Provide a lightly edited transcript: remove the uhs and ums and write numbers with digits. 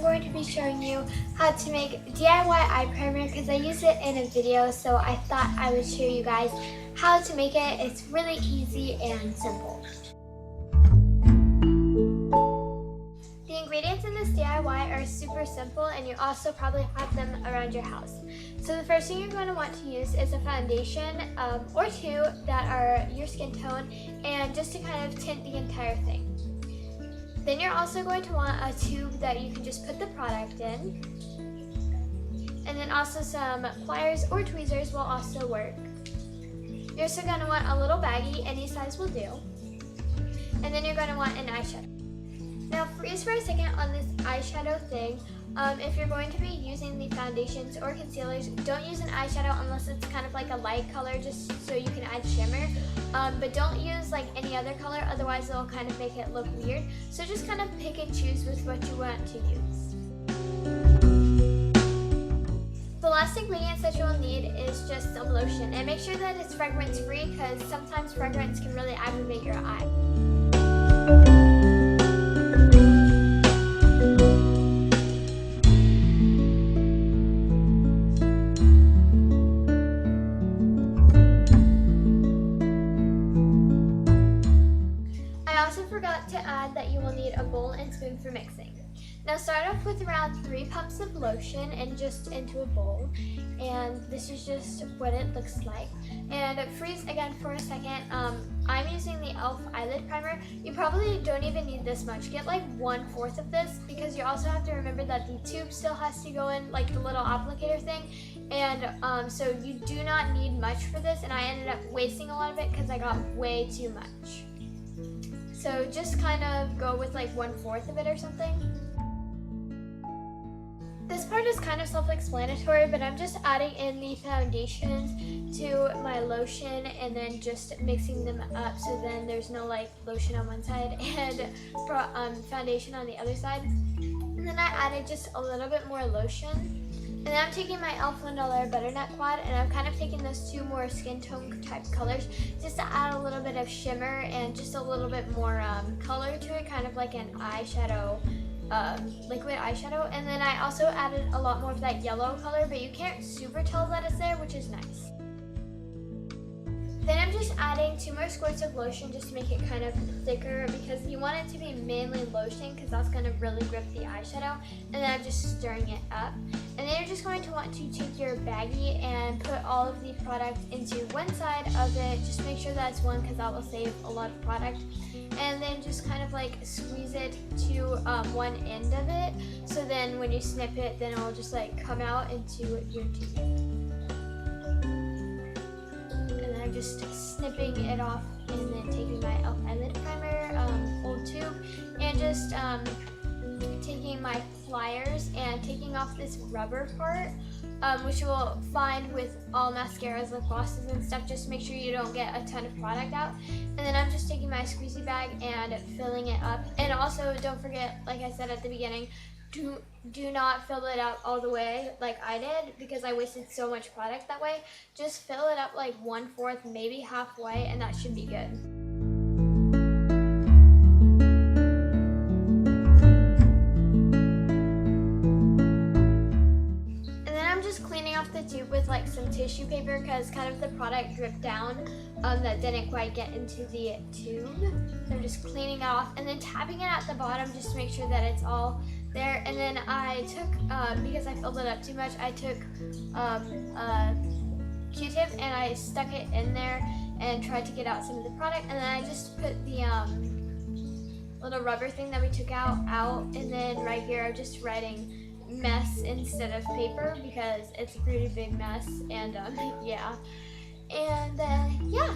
going to be showing you how to make DIY eye primer because I used it in a video, so I thought I would show you guys how to make it. It's really easy and simple. The ingredients in this DIY are super simple, and you also probably have them around your house. So the first thing you're going to want to use is a foundation or two that are your skin tone, and just to kind of tint the entire thing. Then you're also going to want a tube that you can just put the product in. And then also some pliers or tweezers will also work. You're also going to want a little baggie, any size will do. And then you're going to want an eyeshadow. Now freeze for a second on this eyeshadow thing. If you're going to be using the foundations or concealers, don't use an eyeshadow unless it's kind of like a light color, just so you can add shimmer. But don't use like any other color, otherwise it'll kind of make it look weird. So just kind of pick and choose with what you want to use. The last ingredients that you'll need is just some lotion, and make sure that it's fragrance free because sometimes fragrance can really aggravate your eye. Forgot to add that you will need a bowl and spoon for mixing. Now start off with around 3 pumps of lotion and just into a bowl, and this is just what it looks like. And freeze again for a second. I'm using the e.l.f. eyelid primer. You probably don't even need this much. Get like 1/4 of this because you also have to remember that the tube still has to go in, like the little applicator thing, and so you do not need much for this, and I ended up wasting a lot of it because I got way too much. So just kind of go with like 1/4 of it or something. This part is kind of self-explanatory, but I'm just adding in the foundations to my lotion and then just mixing them up, so then there's no like lotion on one side and foundation on the other side. And then I added just a little bit more lotion. And then I'm taking my e.l.f. $1 Butternut Quad, and I'm kind of taking those 2 more skin tone type colors just to add a little bit of shimmer and just a little bit more color to it, kind of like an eyeshadow, liquid eyeshadow. And then I also added a lot more of that yellow color, but you can't super tell that it's there, which is nice. Then I'm just adding 2 more squirts of lotion just to make it kind of thicker, because you want it to be mainly lotion because that's going to really grip the eyeshadow. And then I'm just stirring it up. And then you're just going to want to take your baggie and put all of the product into one side of it. Just make sure that's one because that will save a lot of product. And then just kind of like squeeze it to one end of it. So then when you snip it, then it will just like come out into your tube. I'm just snipping it off and then taking my e.l.f. eyelid primer, old tube, and just taking my pliers and taking off this rubber part, which you will find with all mascaras, lip glosses and stuff. Just make sure you don't get a ton of product out. And then I'm just taking my squeezy bag and filling it up. And also don't forget, like I said at the beginning, do not fill it up all the way like I did, because I wasted so much product that way. Just fill it up like 1/4, maybe halfway, and that should be good. And then I'm just cleaning off the tube with like some tissue paper because kind of the product dripped down that didn't quite get into the tube. So I'm just cleaning it off and then tapping it at the bottom just to make sure that it's all there. And then I took, because I filled it up too much, I took a Q-tip and I stuck it in there and tried to get out some of the product. And then I just put the little rubber thing that we took out, and then right here I'm just writing mess instead of paper because it's a pretty big mess, and yeah. And yeah.